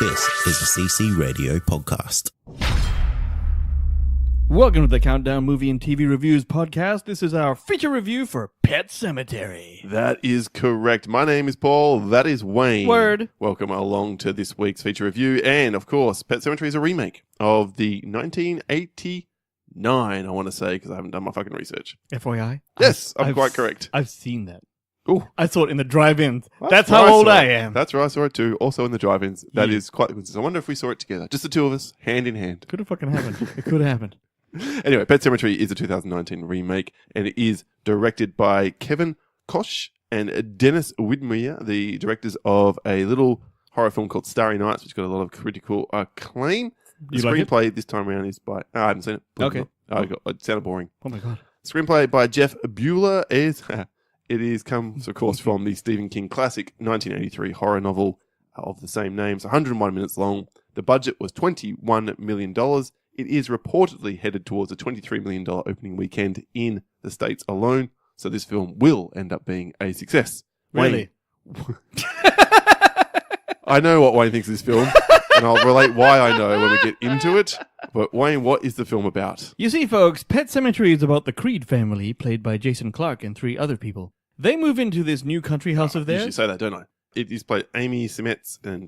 This is a CC Radio podcast. Welcome to the Countdown Movie and TV Reviews podcast. This is our feature review for Pet Sematary. That is correct. My name is Paul. That is Wayne. Word. Welcome along to this week's feature review. And, of course, Pet Sematary is a remake of the 1989, I want to say, because I haven't done my fucking research. FYI? Yes, I'm quite correct. I've seen that. Ooh. I saw it in the drive-in. That's how old I am. That's where I saw it too. Also in the drive-ins. That is quite the coincidence. I wonder if we saw it together. Just the two of us, hand in hand. Could have fucking happened. It could have happened. Anyway, Pet Sematary is a 2019 remake, and it is directed by Kevin Koch and Dennis Widmer, the directors of a little horror film called Starry Nights, which got a lot of critical acclaim. The screenplay this time around is by... I haven't seen it. Okay. It sounded boring. Oh my God. Screenplay by Jeff Bueller is... It comes, of course, from the Stephen King classic 1983 horror novel of the same name. It's 101 minutes long. The budget was $21 million. It is reportedly headed towards a $23 million opening weekend in the States alone. So this film will end up being a success. Really? Wayne, I know what Wayne thinks of this film, and I'll relate why I know when we get into it. But Wayne, what is the film about? You see, folks, Pet Sematary is about the Creed family, played by Jason Clarke and 3 other people. They move into this new country house of You theirs. should say that, don't I? It is played Amy Semetz and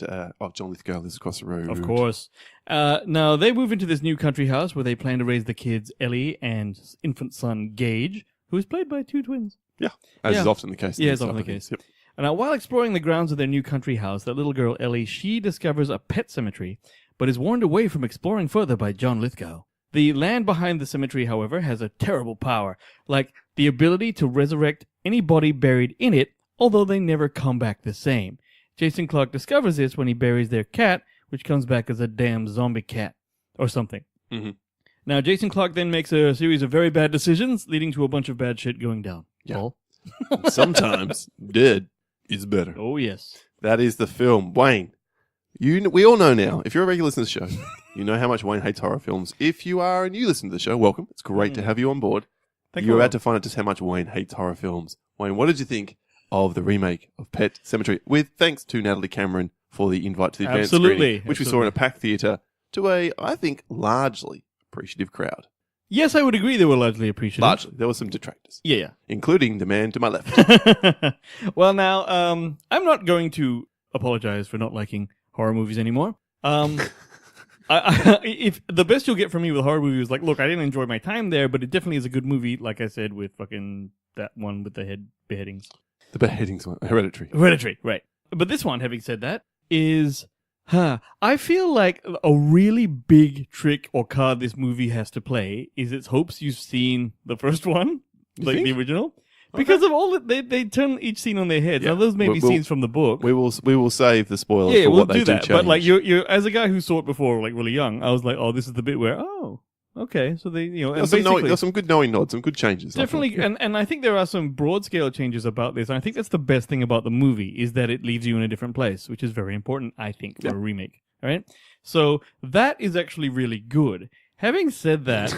John Lithgow lives across the road. Of course. Now, they move into this new country house where they plan to raise the kids, Ellie and infant son, Gage, who is played by 2 twins. Yeah, as is often the case. Yeah, it's often the case. Yep. Now, while exploring the grounds of their new country house, that little girl, Ellie, she discovers a pet cemetery, but is warned away from exploring further by John Lithgow. The land behind the cemetery, however, has a terrible power, like the ability to resurrect any body buried in it, although they never come back the same. Jason Clarke discovers this when he buries their cat, which comes back as a damn zombie cat, or something. Mm-hmm. Now, Jason Clarke then makes a series of very bad decisions, leading to a bunch of bad shit going down. Yeah. Paul? Sometimes dead is better. Oh, yes. That is the film. Wayne, we all know now, if you're a regular listener to the show, you know how much Wayne hates horror films. If you are and you listen to the show, welcome. It's great to have you on board. You're about to find out just how much Wayne hates horror films. Wayne, what did you think of the remake of Pet Sematary? With thanks to Natalie Cameron for the invite to the advanced screening, which we saw in a packed theatre to a, I think, largely appreciative crowd. Yes, I would agree they were largely appreciative. Largely. There were some detractors. Yeah. Including the man to my left. Well, now, I'm not going to apologize for not liking horror movies anymore. If the best you'll get from me with a horror movie is like, look, I didn't enjoy my time there, but it definitely is a good movie, like I said, with fucking that one with the beheadings. The beheadings one. Hereditary. Hereditary, right. But this one, having said that, is... I feel like a really big trick or card this movie has to play is its hopes you've seen the first one, the original. Because of all that, they turn each scene on their heads. Yeah. Now, those may be scenes from the book. We will save the spoilers for what they do change. But like you're as a guy who saw it before, like really young, I was like, oh, this is the bit where okay, so they there's some good knowing nods, some good changes. Definitely, and I think there are some broad scale changes about this. And I think that's the best thing about the movie is that it leaves you in a different place, which is very important, I think, for a remake. All right, so that is actually really good. Having said that,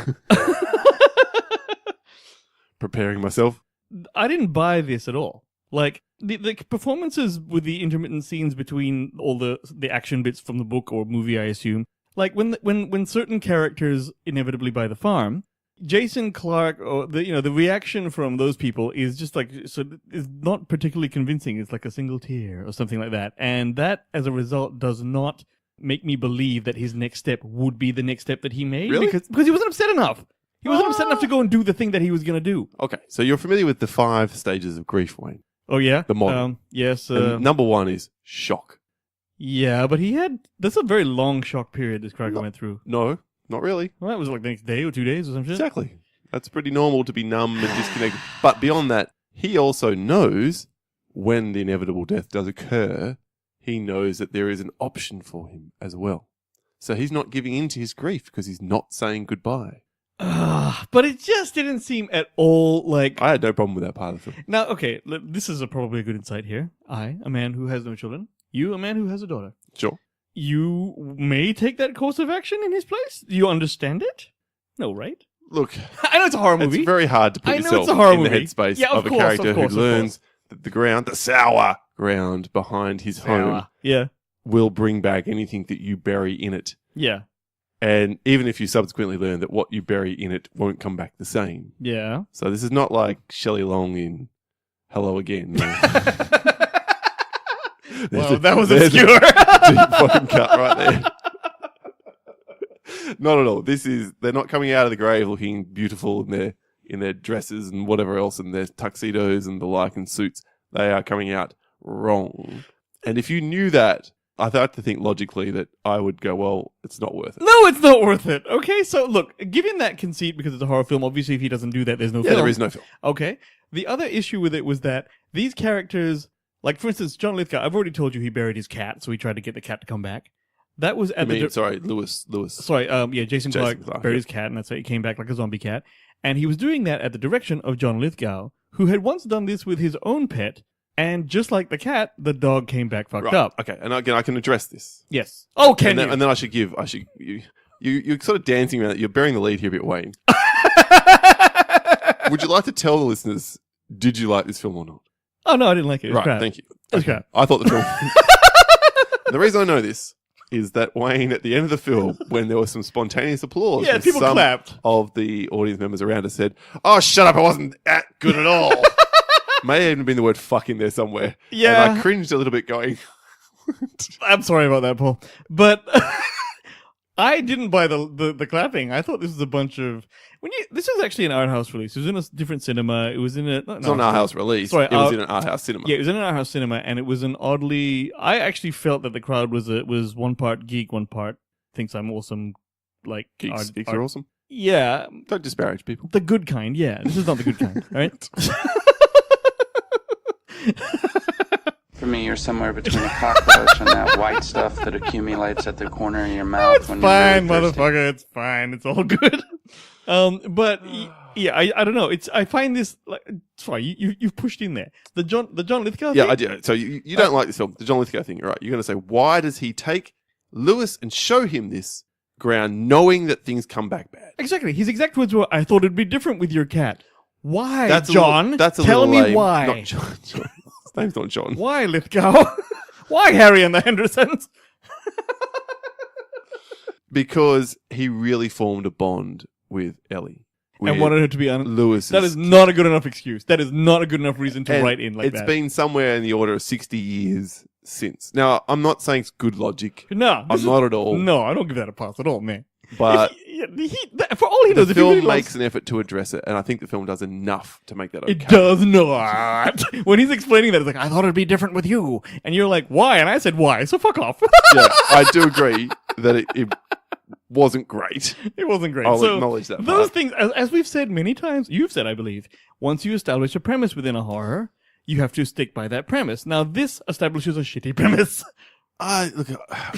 preparing myself. I didn't buy this at all. Like, the performances with the intermittent scenes between all the action bits from the book or movie, I assume. Like, when certain characters inevitably buy the farm, Jason Clarke, or the reaction from those people is just like, so is not particularly convincing. It's like a single tear or something like that. And that, as a result, does not make me believe that his next step would be the next step that he made. Really? Because he wasn't upset enough. He wasn't upset enough to go and do the thing that he was going to do. Okay, so you're familiar with the 5 stages of grief, Wayne? Oh, yeah? The model. Yes. Number 1 is shock. Yeah, but that's a very long shock period this character went through. No, not really. Well, that was like the next day or 2 days or some shit. Exactly. That's pretty normal to be numb and disconnected. But beyond that, he also knows when the inevitable death does occur, he knows that there is an option for him as well. So he's not giving in to his grief because he's not saying goodbye. But it just didn't seem at all like... I had no problem with that part of the film. Now, okay, this is probably a good insight here. I, a man who has no children. You, a man who has a daughter. Sure. You may take that course of action in his place? Do you understand it? No, right? Look, I know it's a horror movie. It's very hard to put yourself in the headspace of a character who learns the sour ground behind his home Yeah. will bring back anything that you bury in it. Yeah. And even if you subsequently learn that what you bury in it won't come back the same. Yeah. So this is not like Shelley Long in Hello Again. Well, that was obscure. Deep fucking cut right there. Not at all. They're not coming out of the grave looking beautiful in their dresses and whatever else and their tuxedos and the like and suits. They are coming out wrong. And if you knew that, I thought to think logically that I would go, well, it's not worth it. No, it's not worth it. Okay, so look, given that conceit because it's a horror film, obviously if he doesn't do that, there's no film. Yeah, there is no film. Okay. The other issue with it was that these characters, like for instance, John Lithgow, I've already told you he buried his cat, so he tried to get the cat to come back. That was at Lewis. Sorry, Jason Clarke buried his cat, and that's why he came back like a zombie cat. And he was doing that at the direction of John Lithgow, who had once done this with his own pet, and just like the cat, the dog came back fucked up. Okay, and again, I can address this. Yes. Oh, can and then you're sort of dancing around it. You're bearing the lead here a bit, Wayne. Would you like to tell the listeners, did you like this film or not? Oh, no, I didn't like it. It was crap. Thank you. It was crap. I thought the film... The reason I know this is that Wayne, at the end of the film, when there was some spontaneous applause, yeah, people clapped. Of the audience members around us said, "Oh, shut up! I wasn't that good at all." May have even been the word "fuck" in there somewhere. Yeah, and I cringed a little bit, going, "I'm sorry about that, Paul," but I didn't buy the clapping. I thought this was a bunch of this was actually an art house release. It was in a different cinema. It was in a... It's not an art house release. Sorry, it was in an art house cinema. Yeah, it was in an art house cinema, and it was an oddly... I actually felt that the crowd was one part geek, one part thinks I'm awesome. Like Geeks are awesome? Yeah. Don't disparage people. The good kind, yeah. This is not the good kind, right? For me, you're somewhere between a cockroach and that white stuff that accumulates at the corner of your mouth it's when fine, you're really thirsty. Motherfucker. It's fine. It's all good. But yeah, I don't know. I find this like sorry, you've pushed in there the John Lithgow thing? Yeah, I do. So you don't like this film, the John Lithgow thing, right? You're going to say, why does he take Lewis and show him this ground, knowing that things come back bad? Exactly. His exact words were, "I thought it'd be different with your cat." Why, that's John? Tell me lame. why. Not John. His name's not John. Why, Lithgow? Why Harry and the Hendersons? Because he really formed a bond with Ellie. And wanted her to be Lewis. That is not a good enough excuse. That is not a good enough reason to write in like that. It's been somewhere in the order of 60 years since. Now, I'm not saying it's good logic. No. I'm not at all. No, I don't give that a pass at all, man. But for all he knows, the film makes an effort to address it, and I think the film does enough to make that okay. It does not. When he's explaining that, it's like, "I thought it'd be different with you," and you're like, "Why?" And I said, "Why?" So fuck off. Yeah, I do agree that it wasn't great. It wasn't great. I'll so acknowledge that. Those things, as we've said many times, you've said, I believe, once you establish a premise within a horror, you have to stick by that premise. Now, this establishes a shitty premise. Look,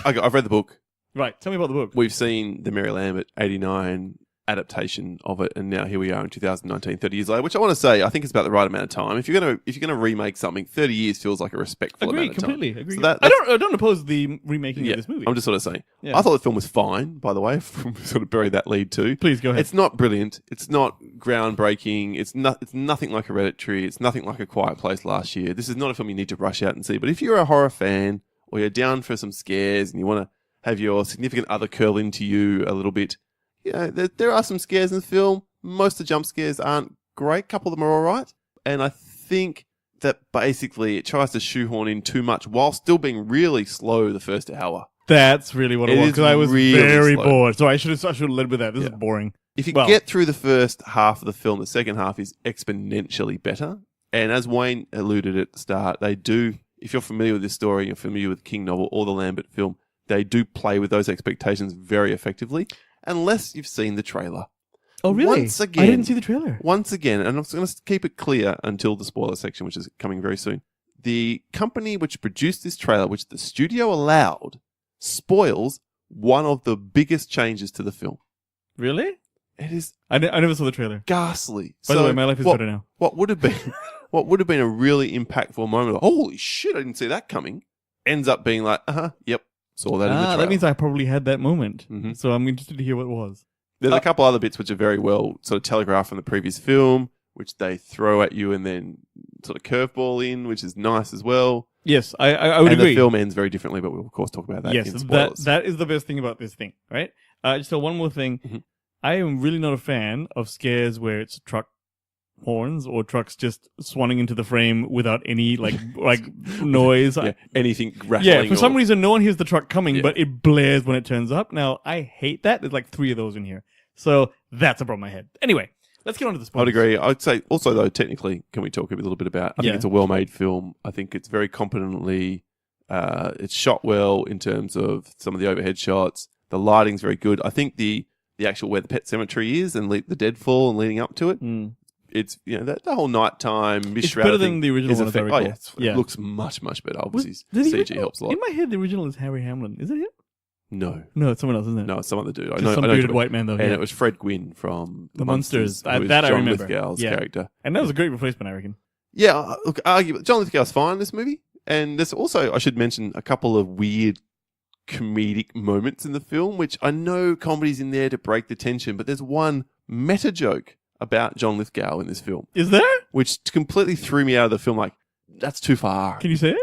I've read the book. Right, tell me about the book. We've seen the Mary Lambert 89 adaptation of it, and now here we are in 2019, 30 years later, which I want to say, I think it's about the right amount of time. If you're gonna remake something, 30 years feels like a respectful amount of time. Agree. So I don't oppose the remaking of this movie. I'm just sort of saying. Yeah. I thought the film was fine, by the way. Sort of buried that lead too. Please go ahead. It's not brilliant. It's not groundbreaking. It's nothing like Hereditary. It's nothing like A Quiet Place last year. This is not a film you need to rush out and see. But if you're a horror fan, or you're down for some scares and you want to have your significant other curl into you a little bit, you know, there are some scares in the film. Most of the jump scares aren't great. A couple of them are all right. And I think that basically it tries to shoehorn in too much while still being really slow the first hour. That's really what it was, because I was really very slow. bored. So I should have led with that. This is boring. If you get through the first half of the film, the second half is exponentially better. And as Wayne alluded at the start, they do, if you're familiar with this story, you're familiar with the King novel or the Lambert film, they do play with those expectations very effectively, unless you've seen the trailer. Oh, really? Once again, I didn't see the trailer. Once again, and I'm going to keep it clear until the spoiler section, which is coming very soon. The company which produced this trailer, which the studio allowed, spoils one of the biggest changes to the film. Really? It is. I never saw the trailer. Ghastly. By the way, my life is better now. What would have been a really impactful moment of, holy shit, I didn't see that coming, ends up being like, yep, saw that in the trailer. That means I probably had that moment. Mm-hmm. So I'm interested to hear what it was. There's a couple other bits which are very well sort of telegraphed from the previous film, which they throw at you and then sort of curveball in, which is nice as well. Yes, I would and agree. the film ends very differently, but we'll of course talk about that Yes, in spoilers. that is the best thing about this thing, right? Just one more thing. Mhm. I am really not a fan of scares where it's truck horns or trucks just swanning into the frame without any like noise. Yeah, anything rattling. Yeah, for some reason, no one hears the truck coming, Yeah. but it blares when it turns up. Now, I hate that. There's like 3 of those in here. So that's a problem I had. Anyway, let's get on to the spoilers. I'd agree. I'd say also, though, technically, can we talk a little bit about, I think it's a well-made film. I think it's very competently, it's shot well in terms of some of the overhead shots. The lighting's very good. I think the actual where the pet cemetery is and the deadfall and leading up to it, it's, the whole nighttime It's mist better shroud than thing the original is one, as I effect- recall. It looks much, much better. Obviously, The CG original- helps a lot. In my head, the original is Harry Hamlin. Is it him? No, No, it's someone else, isn't it? no, it's some other dude. Just I know, some I know bearded what- white man, though. And yeah. it was Fred Gwynn from The Munsters. who was That I John remember. Lithgow's Yeah. character. And that was a great replacement, I reckon. Yeah, look, John Lithgow's fine in this movie. And there's also, I should mention, a couple of weird comedic moments in the film, which I know comedy's in there to break the tension, but there's one meta joke about John Lithgow in this film, Is there? which completely threw me out of the film. Like, that's too far. Can you say it?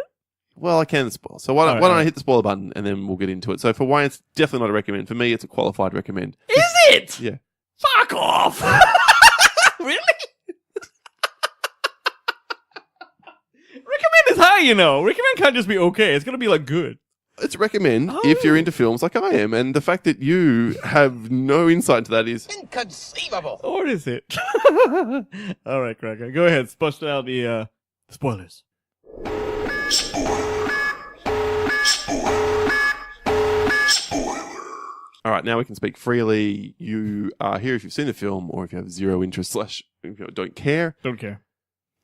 Well, I can spoil. So why don't Alright. I hit the spoiler button and then we'll get into it. So for Wayne, it's definitely not a recommend. For me, it's a qualified recommend. Is it? Yeah. Fuck off! Really? Recommend is high, you know. Recommend can't just be okay. It's gonna be like good. It's a recommend Oh. if you're into films like I am. And the fact that you have no insight into that is... Inconceivable. Or is it? All right, Cracker. Go ahead. Bust out the spoilers. All right, now we can speak freely. You are here if you've seen the film or if you have zero interest / if you don't care. Don't care.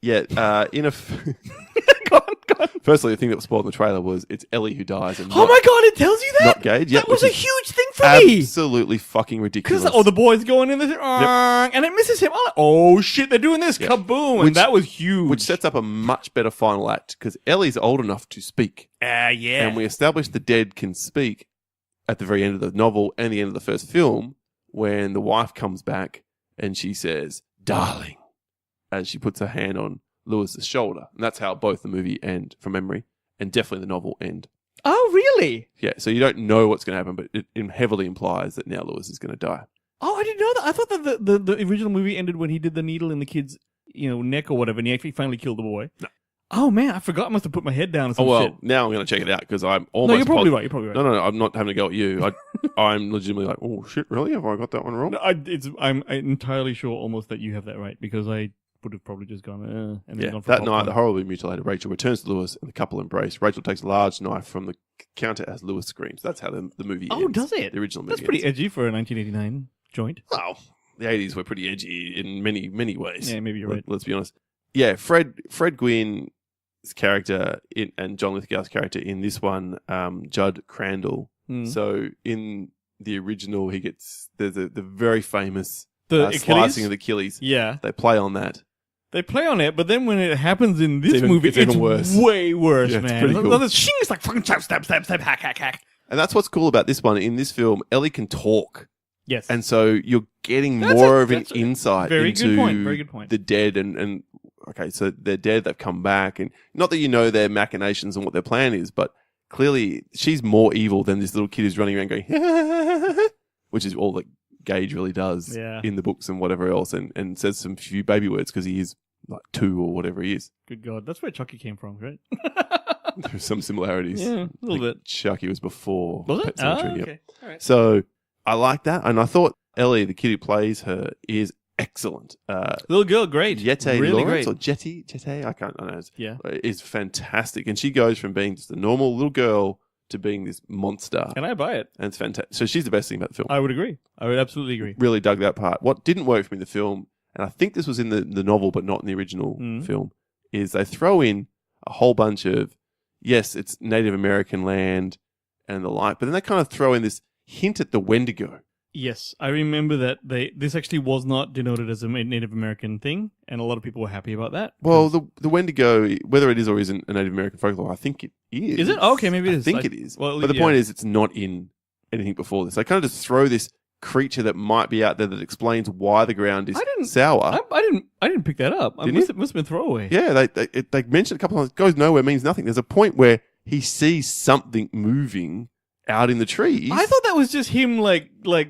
Yeah, Go on. firstly, the thing that was spoiled in the trailer was it's Ellie who dies and Oh my god, it tells you that? not Gage. Yeah, That was a which is huge thing for me. absolutely fucking ridiculous. Because the boy's going in there, and it misses him. I'm like, oh shit, they're doing this. Yep. Kaboom. Which- And that was huge. which sets up a much better final act because Ellie's old enough to speak. yeah. And we established the dead can speak at the very end of the novel and the end of the first film when the wife comes back and she says, "Darling," as she puts her hand on Lewis's shoulder. And that's how both the movie end from memory and definitely the novel end. Oh, really? Yeah, so you don't know what's going to happen, but it heavily implies that now Lewis is going to die. Oh, I didn't know that. I thought that the original movie ended when he did the needle in the kid's neck or whatever, and he actually finally killed the boy. No. Oh man, I forgot. I must have put my head down or some Oh, well, shit. now I'm going to check it out because I'm almost... No, you're probably posi- right. You're probably right. No, I'm not having a go at you. I'm legitimately like, oh, shit, really? Have I got that one wrong? No, I'm entirely sure almost that you have that right because I would have probably just gone and then Yeah, gone for that night, popcorn. the horribly mutilated Rachel returns to Lewis and the couple embrace. Rachel takes a large knife from the counter as Lewis screams. That's how the movie ends. Oh, does it? The original movie That's pretty ends. edgy for a 1989 joint. Well, the 80s were pretty edgy in many, many ways. Yeah, maybe you're right. Let's be honest. Yeah, Fred Gwynn's character and John Lithgow's character in this one, Judd Crandall. Mm. So in the original, there's the very famous The Achilles? slicing of the Achilles. Yeah. They play on that. They play on it, but then when it happens in this movie, it's even worse. way worse, Yeah, it's man. pretty cool. The shing is like fucking stab, hack. And that's what's cool about this one. In this film, Ellie can talk. Yes. And so you're getting That's more of an that's a insight very into good point. Very good point. the dead and okay, so they're dead, they've come back, and not that you know their machinations and what their plan is, but clearly she's more evil than this little kid who's running around going, which is all that Gage really does Yeah. in the books and whatever else, and says some few baby words because he is like 2 or whatever he is. Good God. That's where Chucky came from, right? There's some similarities. Yeah, a little I think bit. Chucky was before Was Pet it? Oh, Sematary, yep. okay. All right. So I like that, and I thought Ellie, the kid who plays her, is excellent. Little girl, great. Jete really Lawrence great. or Jete, I don't know. Yeah. Is fantastic, and she goes from being just a normal little girl to being this monster, And I buy it. and it's fantastic. So she's the best thing about the film. I would agree. I would absolutely agree. Really dug that part. What didn't work for me in the film, and I think this was in the novel but not in the original film, is they throw in a whole bunch of, yes, it's Native American land and the like, but then they kind of throw in this hint at the Wendigo. Yes, I remember that this actually was not denoted as a Native American thing, and a lot of people were happy about that. Well, the Wendigo, whether it is or isn't a Native American folklore, I think it is. Is it? Oh, okay, maybe it is. I think it is. well, but the yeah. point is, it's not in anything before this. They kind of just throw this creature that might be out there that explains why the ground is sour. I didn't pick that up. It must have been throwaway. Yeah, they mentioned a couple of times. Goes nowhere, means nothing. There's a point where he sees something moving out in the trees. I thought that was just him, like I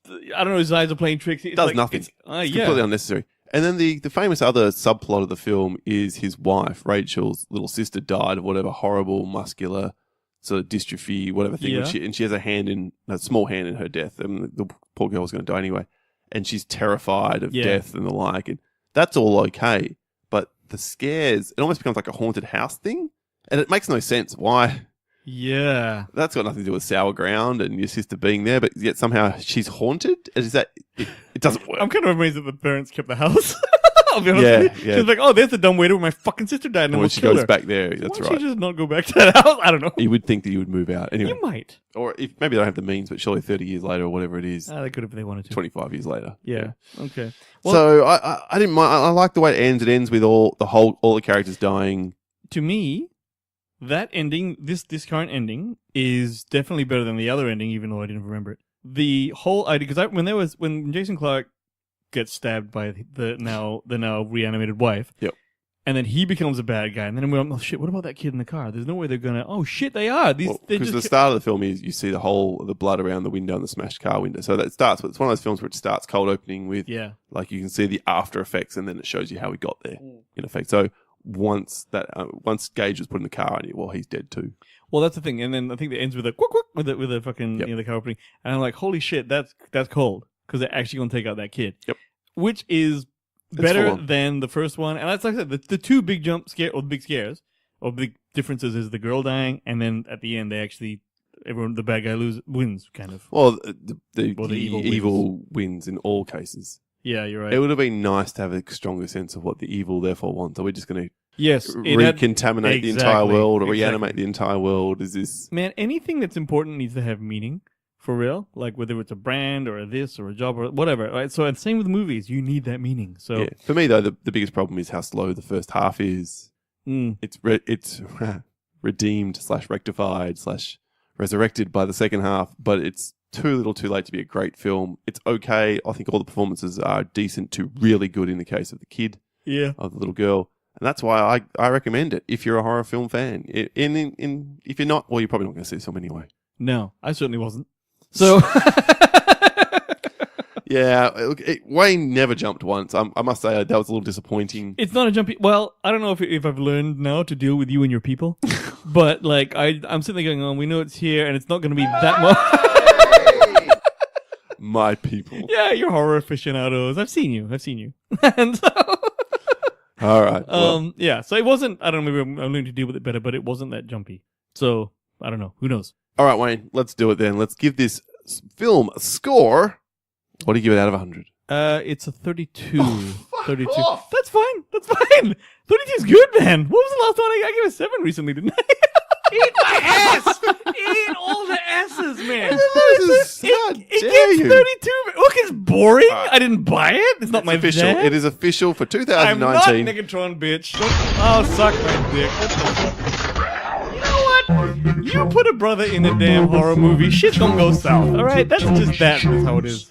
don't know, his eyes are playing tricks. It does nothing. It's completely unnecessary. And then the famous other subplot of the film is his wife, Rachel's little sister, died of whatever horrible muscular sort of dystrophy, whatever thing. Yeah. And she has a small hand in her death. And the poor girl was going to die anyway. And she's terrified of death and the like. And that's all okay. But the scares, it almost becomes like a haunted house thing. And it makes no sense. Why? Yeah. That's got nothing to do with sour ground and your sister being there, but yet somehow she's haunted? Is that... It doesn't work. I'm kind of amazed that the parents kept the house. I'll be honest with you. She's like, oh, there's the dumb waiter where my fucking sister died and when she goes back there, that's Why right. don't you just not go back to that house? I don't know. You would think that you would move out. Anyway. You might. Or if maybe they don't have the means, but surely 30 years later or whatever it is. They could if they wanted to. 25 years later. Yeah. Okay. Well, so I didn't mind. I like the way it ends. It ends with all the characters dying. To me, that ending, this current ending, is definitely better than the other ending, even though I didn't remember it. The whole idea, because when Jason Clarke gets stabbed by the now reanimated wife, yep, and then he becomes a bad guy, and then we're like, oh shit, what about that kid in the car? There's no way they're gonna. Oh shit, they are. Because the start of the film is you see the blood around the window and the smashed car window. So that starts. It's one of those films where it starts cold opening with like you can see the after effects, and then it shows you how he got there in effect. So once Gage was put in the car, I knew, he's dead too. Well, that's the thing, and then I think it ends with a quick with a fucking the car opening, and I'm like, holy shit, that's cold, because they're actually gonna take out that kid. Yep. Which is better than the first one, and that's like I said, the two big big scares or big differences is the girl dying, and then at the end the bad guy wins, kind of. Well, the evil wins in all cases. Yeah, you're right. It would have been nice to have a stronger sense of what the evil therefore wants. Are we just going to recontaminate the entire world or reanimate the entire world? Is this... Man, anything that's important needs to have meaning, for real. Like whether it's a brand or this or a job or whatever. Right? So and same with movies. You need that meaning. So yeah. For me, though, the biggest problem is how slow the first half is. It's redeemed / rectified / resurrected by the second half, but it's too little too late to be a great film. It's okay. I think all the performances are decent to really good in the case of the kid, of the little girl. And that's why I recommend it if you're a horror film fan. If you're not, well, you're probably not going to see this film anyway. No, I certainly wasn't. So... Yeah, Wayne never jumped once. I must say that was a little disappointing. It's not a jumpy... Well, I don't know if I've learned now to deal with you and your people, but like I'm sitting there going, oh, we know it's here and it's not going to be that much... My people. Yeah, you're horror aficionados. I've seen you. And so... All right. Yeah, so it wasn't... I don't know, maybe I'm learning to deal with it better, but it wasn't that jumpy. So, I don't know. Who knows? All right, Wayne, let's do it then. Let's give this film a score. What do you give it out of 100? It's a 32. Fuck 32. off. That's fine. 32 is good, man. What was the last one? I gave a 7 recently, didn't I? Eat my ass! Eat all the asses, man. It gets 32. Look, it's boring. Right. I didn't buy it. It's not my official. dad. It is official for 2019. I'm not Negatron, bitch. Oh, suck my dick. You know what? You put a brother in a damn horror movie, shit's gonna go south. All right, that's just that. That's how it is.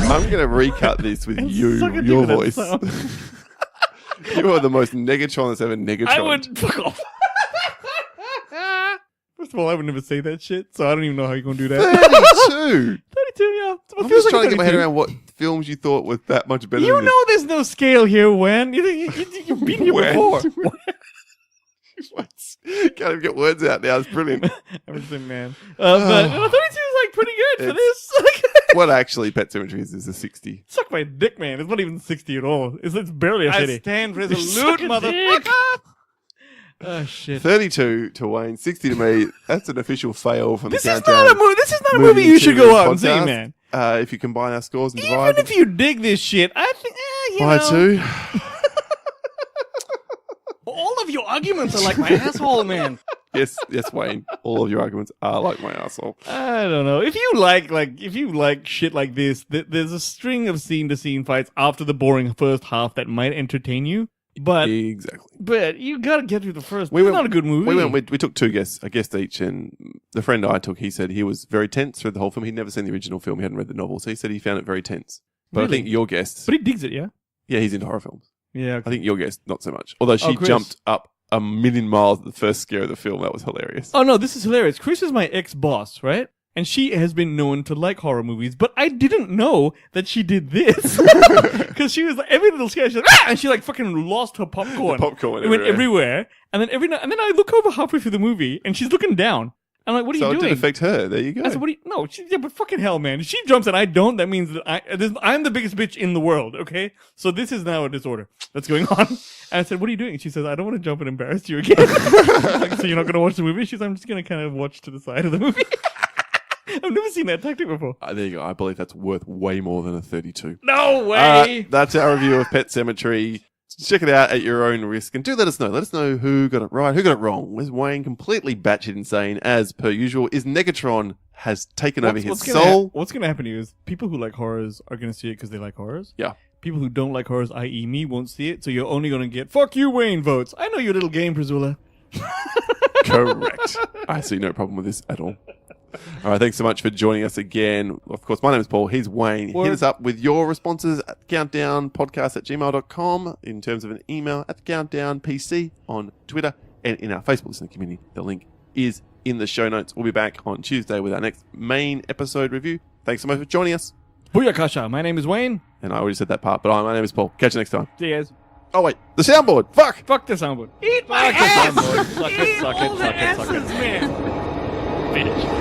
I'm going to recut this with your voice. You are the most Negatron that's ever Negatron. I would fuck off. First of all, I would never say that shit, so I don't even know how you're going to do that. 32? 32, yeah. I'm just trying to get my head around what films you thought were that much better than this. You know there's no scale here, Wen. You've been here before. Can't even get words out now. It's brilliant. Everything, man. But 32 is like pretty good for this. What actually Pet Sematary is a 60. Suck my dick, man. It's not even 60 at all. It's barely a 30. I stand resolute, motherfucker. Oh, shit. 32 to Wayne, 60 to me. That's an official fail from the countdown. This is not a movie you should go out and see, man. If you combine our scores and divide. Even if you dig this shit, I think, by 2. All of your arguments are like my asshole, man. Yes, Wayne. All of your arguments are like my asshole. I don't know. If you like shit like this, there's a string of scene-to-scene fights after the boring first half that might entertain you. But Exactly. you gotta get through the first. We It's went- not a good movie. We took two guests, a guest each, and the friend I took, he said he was very tense through the whole film. He'd never seen the original film. He hadn't read the novel, so he said he found it very tense. But Really? I think your guest, But he digs it, yeah. yeah, he's into horror films. Yeah. I think your guest, not so much. Although she Chris. jumped up a million miles at the first scare of the film. That was hilarious. Oh no, this is hilarious. Chris is my ex-boss, right? And she has been known to like horror movies, but I didn't know that she did this because she was like every little scare, she's like, ah! And she like fucking lost her popcorn. The popcorn It went everywhere. everywhere, and then and then I look over halfway through the movie, and she's looking down. I'm like, what are So you it doing? did affect her. There you go. I said, what do you? No, yeah, but fucking hell, man. If she jumps and I don't, that means that I'm the biggest bitch in the world. Okay, so this is now a disorder that's going on. And I said, what are you doing? She says, I don't want to jump and embarrass you again. Like, so you're not going to watch the movie? She's, I'm just going to kind of watch to the side of the movie. I've never seen that tactic before. There you go. I believe that's worth way more than a 32. No way. That's our review of Pet Sematary. Check it out at your own risk and do let us know. Let us know who got it right, who got it wrong. Was Wayne completely batshit insane as per usual? Is Negatron has taken over his soul? What's going to happen to you is people who like horrors are going to see it because they like horrors. Yeah. People who don't like horrors, i.e. me, won't see it. So you're only going to get fuck you, Wayne votes. I know your little game, Priscilla. Correct. I see no problem with this at all. All right, thanks so much for joining us again. Of course, my name is Paul. He's Wayne. Hit us up with your responses at countdownpodcast@gmail.com in terms of an email at countdownpc on Twitter and in our Facebook listener community. The link is in the show notes. We'll be back on Tuesday with our next main episode review. Thanks so much for joining us. Booyakasha. My name is Wayne. And I already said that part, but my name is Paul. Catch you next time. See you guys. Oh, wait. The soundboard. Fuck. Fuck the soundboard. Eat my ass! Suck it, suck it, suck it, suck it, suck it. Man. Bitch.